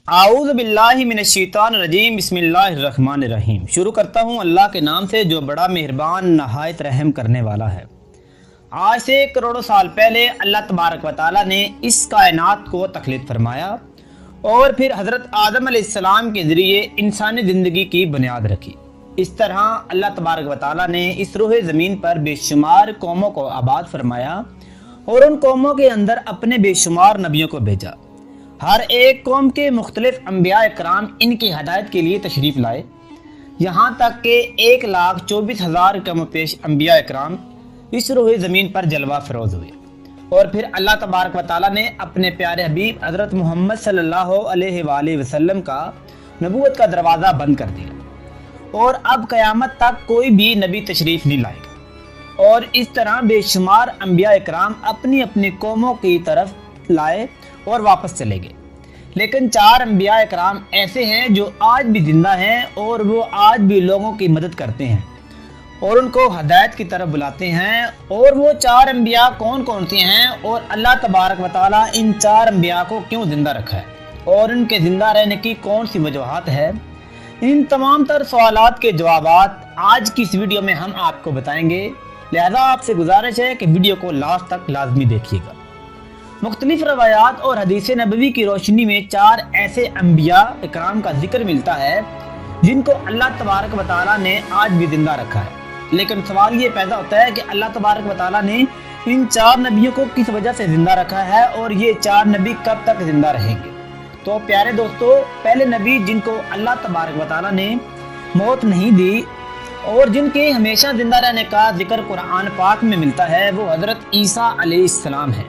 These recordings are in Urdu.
اعوذ باللہ من الشیطان الرجیم بسم اللہ الرحمن الرحیم۔ شروع کرتا ہوں اللہ کے نام سے جو بڑا مہربان نہایت رحم کرنے والا ہے۔ آج سے کروڑوں سال پہلے اللہ تبارک و تعالیٰ نے اس کائنات کو تخلیق فرمایا اور پھر حضرت آدم علیہ السلام کے ذریعے انسانی زندگی کی بنیاد رکھی۔ اس طرح اللہ تبارک و تعالیٰ نے اس روح زمین پر بے شمار قوموں کو آباد فرمایا اور ان قوموں کے اندر اپنے بے شمار نبیوں کو بھیجا۔ ہر ایک قوم کے مختلف انبیاء اکرام ان کی ہدایت کے لیے تشریف لائے، یہاں تک کہ 1,24,000 کم و پیش انبیاء اکرام اس روح زمین پر جلوہ فروز ہوئے۔ اور پھر اللہ تبارک و تعالیٰ نے اپنے پیارے حبیب حضرت محمد صلی اللہ علیہ وآلہ وسلم کا نبوت کا دروازہ بند کر دیا، اور اب قیامت تک کوئی بھی نبی تشریف نہیں لائے گا۔ اور اس طرح بے شمار انبیاء اکرام اپنی اپنی قوموں کی طرف لائے اور واپس چلے گئے، لیکن 4 انبیاء اکرام ایسے ہیں جو آج بھی زندہ ہیں اور وہ آج بھی لوگوں کی مدد کرتے ہیں اور ان کو ہدایت کی طرف بلاتے ہیں۔ اور وہ 4 انبیاء کون کون سے ہیں اور اللہ تبارک و تعالیٰ ان 4 انبیاء کو کیوں زندہ رکھا ہے اور ان کے زندہ رہنے کی کون سی وجوہات ہے، ان تمام تر سوالات کے جوابات آج کی اس ویڈیو میں ہم آپ کو بتائیں گے، لہذا آپ سے گزارش ہے کہ ویڈیو کو لاسٹ تک لازمی دیکھیے گا۔ مختلف روایات اور حدیث نبوی کی روشنی میں 4 ایسے انبیاء اکرام کا ذکر ملتا ہے جن کو اللہ تبارک و تعالیٰ نے آج بھی زندہ رکھا ہے، لیکن سوال یہ پیدا ہوتا ہے کہ اللہ تبارک و تعالیٰ نے ان 4 نبیوں کو کس وجہ سے زندہ رکھا ہے اور یہ 4 نبی کب تک زندہ رہیں گے۔ تو پیارے دوستو، پہلے نبی جن کو اللہ تبارک و تعالیٰ نے موت نہیں دی اور جن کے ہمیشہ زندہ رہنے کا ذکر قرآن پاک میں ملتا ہے وہ حضرت عیسیٰ علیہ السلام ہے۔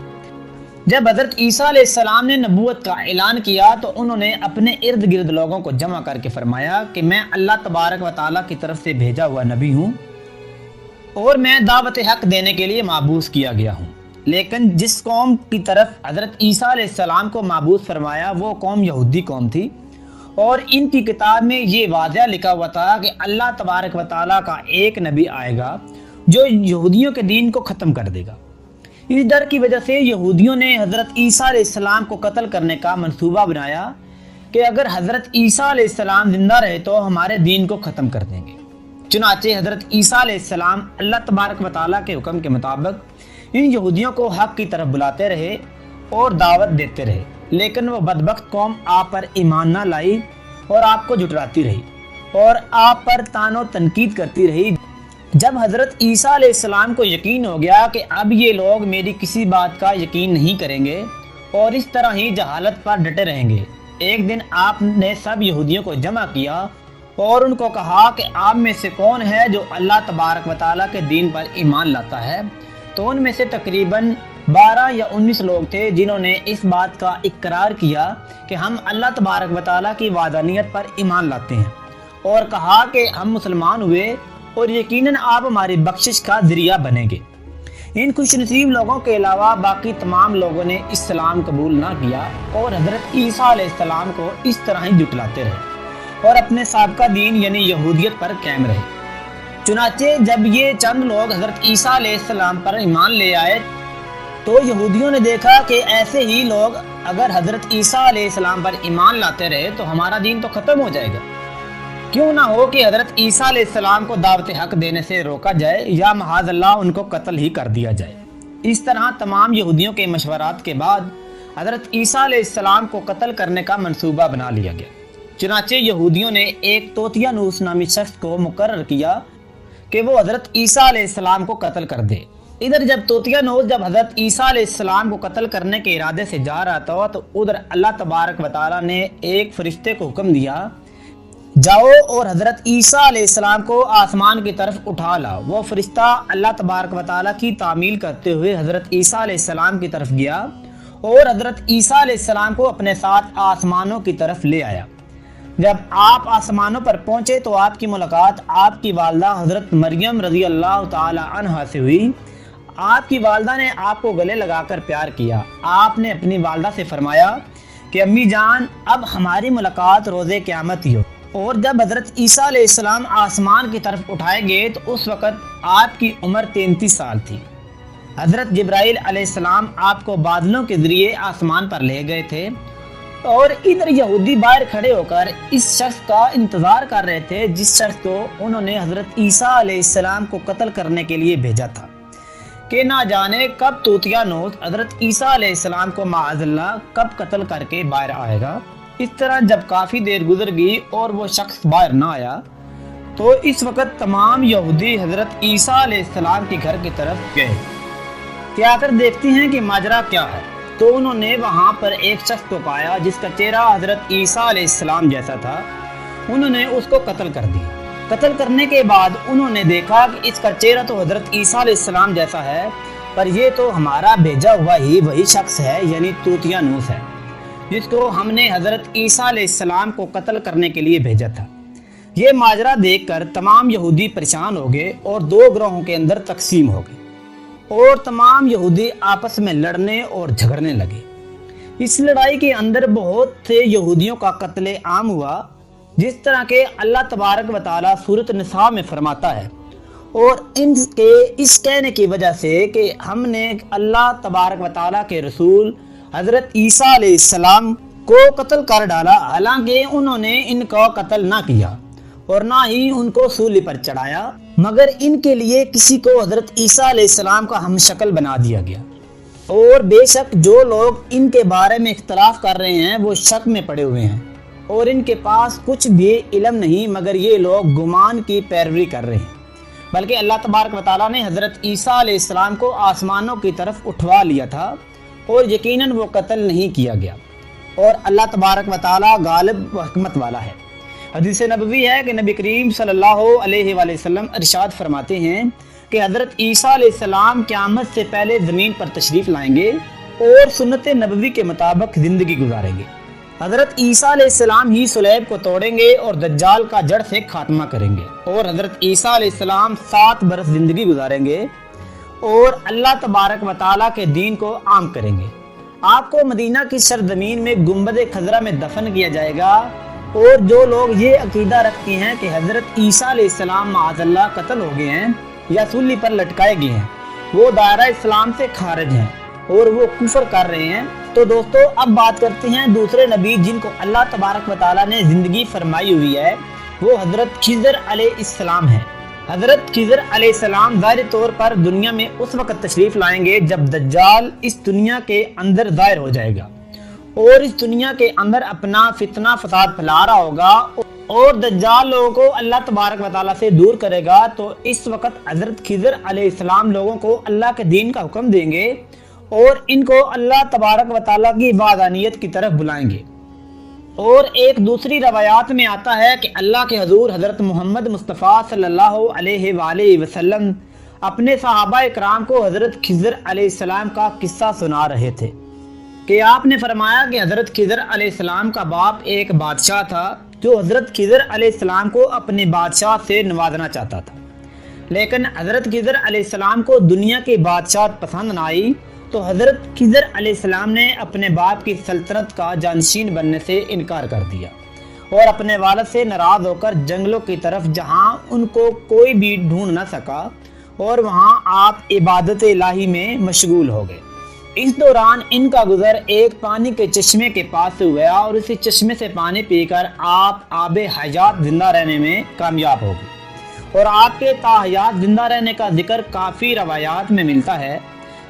جب حضرت عیسیٰ علیہ السلام نے نبوت کا اعلان کیا تو انہوں نے اپنے ارد گرد لوگوں کو جمع کر کے فرمایا کہ میں اللہ تبارک و تعالیٰ کی طرف سے بھیجا ہوا نبی ہوں اور میں دعوت حق دینے کے لیے مبعوث کیا گیا ہوں۔ لیکن جس قوم کی طرف حضرت عیسیٰ علیہ السلام کو مبعوث فرمایا وہ قوم یہودی قوم تھی، اور ان کی کتاب میں یہ واضح لکھا ہوا تھا کہ اللہ تبارک و تعالیٰ کا ایک نبی آئے گا جو یہودیوں کے دین کو ختم کر دے گا۔ اس ڈر کی وجہ سے یہودیوں نے حضرت عیسیٰ علیہ السلام کو قتل کرنے کا منصوبہ بنایا کہ اگر حضرت عیسیٰ علیہ السلام زندہ رہے تو ہمارے دین کو ختم کر دیں گے۔ چنانچہ حضرت عیسیٰ علیہ السلام اللہ تبارک و تعالیٰ کے حکم کے مطابق ان یہودیوں کو حق کی طرف بلاتے رہے اور دعوت دیتے رہے، لیکن وہ بدبخت قوم آپ پر ایمان نہ لائی اور آپ کو جھٹلاتی رہی اور آپ پر طعن و تنقید کرتی رہی۔ جب حضرت عیسیٰ علیہ السلام کو یقین ہو گیا کہ اب یہ لوگ میری کسی بات کا یقین نہیں کریں گے اور اس طرح ہی جہالت پر ڈٹے رہیں گے، ایک دن آپ نے سب یہودیوں کو جمع کیا اور ان کو کہا کہ آپ میں سے کون ہے جو اللہ تبارک و تعالیٰ کے دین پر ایمان لاتا ہے۔ تو ان میں سے تقریباً 12 یا 19 لوگ تھے جنہوں نے اس بات کا اقرار کیا کہ ہم اللہ تبارک و تعالیٰ کی وحدانیت پر ایمان لاتے ہیں، اور کہا کہ ہم مسلمان ہوئے اور یقیناً آپ ہماری بخشش کا ذریعہ بنیں گے۔ ان خوش نصیب لوگوں کے علاوہ باقی تمام لوگوں نے اسلام قبول نہ کیا اور حضرت عیسیٰ علیہ السلام کو اس طرح ہی جھٹلاتے رہے اور اپنے سابقہ دین یعنی یہودیت پر قائم رہے۔ چنانچہ جب یہ چند لوگ حضرت عیسیٰ علیہ السلام پر ایمان لے آئے تو یہودیوں نے دیکھا کہ ایسے ہی لوگ اگر حضرت عیسیٰ علیہ السلام پر ایمان لاتے رہے تو ہمارا دین تو ختم ہو جائے گا، کیوں نہ ہو کہ حضرت عیسیٰ علیہ السلام کو دعوت حق دینے سے روکا جائے یا معاذ اللہ ان کو قتل ہی کر دیا جائے۔ اس طرح تمام یہودیوں کے مشورات کے بعد حضرت عیسیٰ علیہ السلام کو قتل کرنے کا منصوبہ بنا لیا گیا۔ چنانچہ یہودیوں نے ایک توطیانوس نامی شخص کو مقرر کیا کہ وہ حضرت عیسیٰ علیہ السلام کو قتل کر دے۔ ادھر جب توطیانوس جب حضرت عیسیٰ علیہ السلام کو قتل کرنے کے ارادے سے جا رہا تھا تو ادھر اللہ تبارک و تعالیٰ نے ایک فرشتے کو حکم دیا، جاؤ اور حضرت عیسیٰ علیہ السلام کو آسمان کی طرف اٹھا لاؤ۔ وہ فرشتہ اللہ تبارک و تعالیٰ کی تعمیل کرتے ہوئے حضرت عیسیٰ علیہ السلام کی طرف گیا اور حضرت عیسیٰ علیہ السلام کو اپنے ساتھ آسمانوں کی طرف لے آیا۔ جب آپ آسمانوں پر پہنچے تو آپ کی ملاقات آپ کی والدہ حضرت مریم رضی اللہ تعالی عنہا سے ہوئی۔ آپ کی والدہ نے آپ کو گلے لگا کر پیار کیا۔ آپ نے اپنی والدہ سے فرمایا کہ امی جان، اب ہماری ملاقات روز قیامت ہی ہو۔ اور جب حضرت عیسیٰ علیہ السلام آسمان کی طرف اٹھائے گئے تو اس وقت آپ کی عمر 33 سال تھی۔ حضرت جبرائیل علیہ السلام آپ کو بادلوں کے ذریعے آسمان پر لے گئے تھے اور ادھر یہودی باہر کھڑے ہو کر اس شخص کا انتظار کر رہے تھے جس شخص کو انہوں نے حضرت عیسیٰ علیہ السلام کو قتل کرنے کے لیے بھیجا تھا، کہ نہ جانے کب طوطیانوس حضرت عیسیٰ علیہ السلام کو معاذ اللہ کب قتل کر کے باہر آئے گا۔ اس طرح جب کافی دیر گزر گئی اور وہ شخص باہر نہ آیا تو اس وقت تمام یہودی حضرت عیسیٰ علیہ السلام کے گھر کی طرف گئے کہ آ کر دیکھتے ہیں کہ ماجرا کیا ہے۔ تو انہوں نے وہاں پر ایک شخص کو پایا جس کا چہرہ حضرت عیسیٰ علیہ السلام جیسا تھا۔ انہوں نے اس کو قتل کر دیا۔ قتل کرنے کے بعد انہوں نے دیکھا کہ اس کا چہرہ تو حضرت عیسیٰ علیہ السلام جیسا ہے، پر یہ تو ہمارا بھیجا ہوا ہی وہی شخص ہے، یعنی طوطیانوس ہے، جس کو ہم نے حضرت عیسیٰ علیہ السلام کو قتل کرنے کے لیے بھیجا تھا۔ یہ ماجرا دیکھ کر تمام یہودی پریشان ہو گئے اور دو گروہوں کے اندر تقسیم ہو گئے اور تمام یہودی آپس میں لڑنے اور جھگڑنے لگے۔ اس لڑائی کے اندر بہت سے یہودیوں کا قتل عام ہوا، جس طرح کہ اللہ تبارک و تعالیٰ سورۃ النساء میں فرماتا ہے، اور ان کے اس کہنے کی وجہ سے کہ ہم نے اللہ تبارک و تعالیٰ کے رسول حضرت عیسیٰ علیہ السلام کو قتل کر ڈالا، حالانکہ انہوں نے ان کو قتل نہ کیا اور نہ ہی ان کو سولی پر چڑھایا، مگر ان کے لیے کسی کو حضرت عیسیٰ علیہ السلام کا ہم شکل بنا دیا گیا۔ اور بے شک جو لوگ ان کے بارے میں اختلاف کر رہے ہیں وہ شک میں پڑے ہوئے ہیں اور ان کے پاس کچھ بھی علم نہیں، مگر یہ لوگ گمان کی پیروی کر رہے ہیں۔ بلکہ اللہ تبارک و تعالیٰ نے حضرت عیسیٰ علیہ السلام کو آسمانوں کی طرف اٹھوا لیا تھا اور یقیناً وہ قتل نہیں کیا گیا، اور اللہ تبارک و تعالیٰ غالب و حکمت والا ہے۔ حدیث نبوی ہے کہ نبی کریم صلی اللہ علیہ وآلہ وسلم ارشاد فرماتے ہیں کہ حضرت عیسیٰ علیہ السلام قیامت سے پہلے زمین پر تشریف لائیں گے اور سنت نبوی کے مطابق زندگی گزاریں گے۔ حضرت عیسیٰ علیہ السلام ہی صلیب کو توڑیں گے اور دجال کا جڑ سے خاتمہ کریں گے، اور حضرت عیسیٰ علیہ السلام 7 برس زندگی گزاریں گے اور اللہ تبارک و تعالیٰ کے دین کو عام کریں گے۔ آپ کو مدینہ کی سرزمین میں گنبد خضرا میں دفن کیا جائے گا، اور جو لوگ یہ عقیدہ رکھتے ہیں کہ حضرت عیسیٰ علیہ السلام معاذ اللہ قتل ہو گئے ہیں یا سولی پر لٹکائے گئے ہیں، وہ دائرہ اسلام سے خارج ہیں اور وہ کفر کر رہے ہیں۔ تو دوستو اب بات کرتے ہیں دوسرے نبی جن کو اللہ تبارک و تعالیٰ نے زندگی فرمائی ہوئی ہے، وہ حضرت خضر علیہ السلام ہیں۔ حضرت خضر علیہ السلام ظاہری طور پر دنیا میں اس وقت تشریف لائیں گے جب دجال اس دنیا کے اندر ظاہر ہو جائے گا اور اس دنیا کے اندر اپنا فتنہ فساد پھیلا رہا ہوگا اور دجال لوگوں کو اللہ تبارک و تعالیٰ سے دور کرے گا۔ تو اس وقت حضرت خضر علیہ السلام لوگوں کو اللہ کے دین کا حکم دیں گے اور ان کو اللہ تبارک و تعالیٰ کی وحدانیت کی طرف بلائیں گے۔ اور ایک دوسری روایات میں آتا ہے کہ اللہ کے حضور حضرت محمد مصطفیٰ صلی اللہ علیہ وآلہ وسلم اپنے صحابہ اکرام کو حضرت خضر علیہ السلام کا قصہ سنا رہے تھے کہ آپ نے فرمایا کہ حضرت خضر علیہ السلام کا باپ ایک بادشاہ تھا جو حضرت خضر علیہ السلام کو اپنے بادشاہ سے نوازنا چاہتا تھا، لیکن حضرت خضر علیہ السلام کو دنیا کی بادشاہت پسند نہ آئی، تو حضرت خضر علیہ السلام نے اپنے باپ کی سلطنت کا جانشین بننے سے انکار کر دیا اور اپنے والد سے ناراض ہو کر جنگلوں کی طرف جہاں ان کو کوئی بھی ڈھونڈ نہ سکا، اور وہاں آپ عبادت الہی میں مشغول ہو گئے۔ اس دوران ان کا گزر ایک پانی کے چشمے کے پاس سے ہوا اور اسی چشمے سے پانی پی کر آپ آب حیات زندہ رہنے میں کامیاب ہو گئے، اور آپ کے تاحیات زندہ رہنے کا ذکر کافی روایات میں ملتا ہے،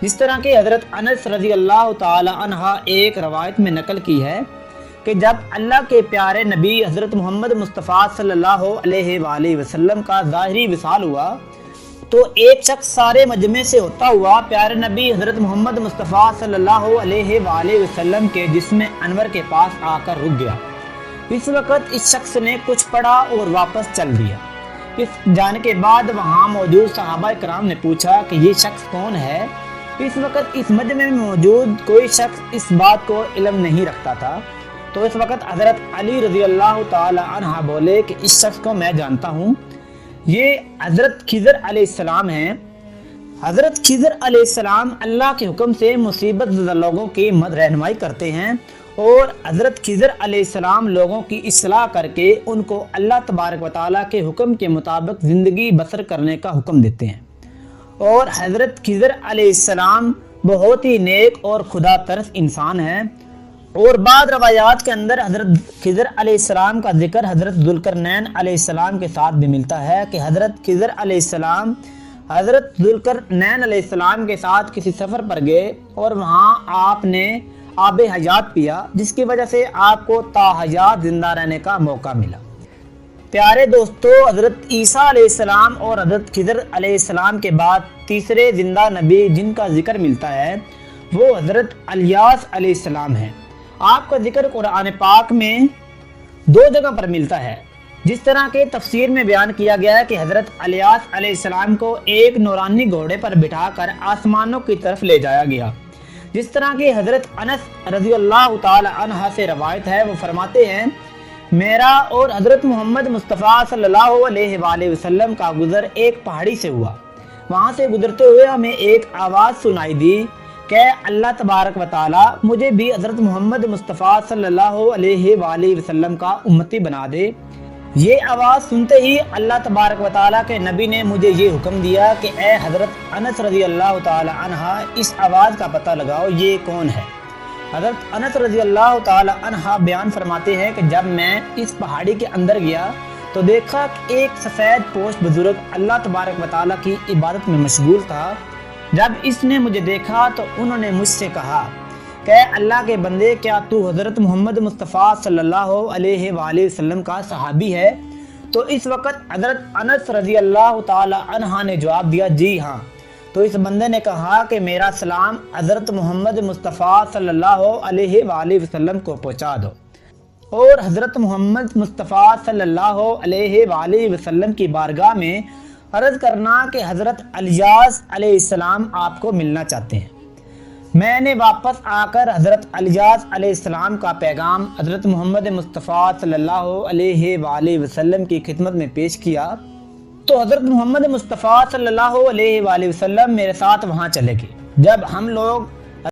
جس طرح کہ حضرت انس رضی اللہ تعالی عنہ ایک روایت میں نقل کی ہے کہ جب اللہ کے پیارے نبی حضرت محمد مصطفیٰ صلی اللہ علیہ وآلہ وسلم کا ظاہری وصال ہوا تو ایک شخص سارے مجمع سے ہوتا ہوا پیارے نبی حضرت محمد مصطفیٰ صلی اللہ علیہ وآلہ وسلم کے جسم انور کے پاس آ کر رک گیا۔ اس وقت اس شخص نے کچھ پڑھا اور واپس چل دیا۔ اس جانے کے بعد وہاں موجود صحابہ کرام نے پوچھا کہ یہ شخص کون ہے۔ اس وقت اس مجمع میں موجود کوئی شخص اس بات کو علم نہیں رکھتا تھا، تو اس وقت حضرت علی رضی اللہ تعالی عنہ بولے کہ اس شخص کو میں جانتا ہوں، یہ حضرت خضر علیہ السلام ہیں۔ حضرت خضر علیہ السلام اللہ کے حکم سے مصیبت زدہ لوگوں کی رہنمائی کرتے ہیں، اور حضرت خضر علیہ السلام لوگوں کی اصلاح کر کے ان کو اللہ تبارک و تعالیٰ کے حکم کے مطابق زندگی بسر کرنے کا حکم دیتے ہیں۔ اور حضرت خضر علیہ السلام بہت ہی نیک اور خدا ترس انسان ہیں، اور بعض روایات کے اندر حضرت خضر علیہ السلام کا ذکر حضرت ذوالقرنین علیہ السلام کے ساتھ بھی ملتا ہے کہ حضرت خضر علیہ السلام حضرت ذوالقرنین علیہ السلام کے ساتھ کسی سفر پر گئے اور وہاں آپ نے آب حیات پیا، جس کی وجہ سے آپ کو تا حیات زندہ رہنے کا موقع ملا۔ پیارے دوستو، حضرت عیسیٰ علیہ السلام اور حضرت خضر علیہ السلام کے بعد تیسرے زندہ نبی جن کا ذکر ملتا ہے وہ حضرت الیاس علیہ السلام ہیں۔ آپ کا ذکر قرآن پاک میں 2 جگہ پر ملتا ہے۔ جس طرح کے تفسیر میں بیان کیا گیا ہے کہ حضرت الیاس علیہ السلام کو ایک نورانی گھوڑے پر بٹھا کر آسمانوں کی طرف لے جایا گیا۔ جس طرح کہ حضرت انس رضی اللہ تعالی عنہ سے روایت ہے، وہ فرماتے ہیں میرا اور حضرت محمد مصطفیٰ صلی اللہ علیہ وآلہ وسلم کا گزر ایک پہاڑی سے ہوا۔ وہاں سے گزرتے ہوئے ہمیں ایک آواز سنائی دی کہ اللہ تبارک و تعالی مجھے بھی حضرت محمد مصطفیٰ صلی اللہ علیہ وآلہ وسلم کا امتی بنا دے۔ یہ آواز سنتے ہی اللہ تبارک و تعالیٰ کے نبی نے مجھے یہ حکم دیا کہ اے حضرت انس رضی اللہ تعالی عنہ اس آواز کا پتہ لگاؤ یہ کون ہے۔ حضرت انس رضی اللہ تعالی عنہ بیان فرماتے ہیں کہ جب میں اس پہاڑی کے اندر گیا تو دیکھا کہ ایک سفید پوش بزرگ اللہ تبارک و تعالیٰ کی عبادت میں مشغول تھا۔ جب اس نے مجھے دیکھا تو انہوں نے مجھ سے کہا کہ اللہ کے بندے کیا تو حضرت محمد مصطفیٰ صلی اللہ علیہ وآلہ وسلم کا صحابی ہے؟ تو اس وقت حضرت انس رضی اللہ تعالی عنہ نے جواب دیا جی ہاں۔ تو اس بندے نے کہا کہ میرا سلام حضرت محمد مصطفیٰ صلی اللہ علیہ وآلہ وسلم کو پہنچا دو، اور حضرت محمد مصطفیٰ صلی اللہ علیہ وآلہ وسلم کی بارگاہ میں عرض کرنا کہ حضرت الیاس علیہ السلام آپ کو ملنا چاہتے ہیں۔ میں نے واپس آ کر حضرت الیاس علیہ السلام کا پیغام حضرت محمد مصطفیٰ صلی اللہ علیہ وآلہ وسلم کی خدمت میں پیش کیا تو حضرت محمد مصطفیٰ صلی اللہ علیہ وآلہ وسلم میرے ساتھ وہاں چلے گئے۔ جب ہم لوگ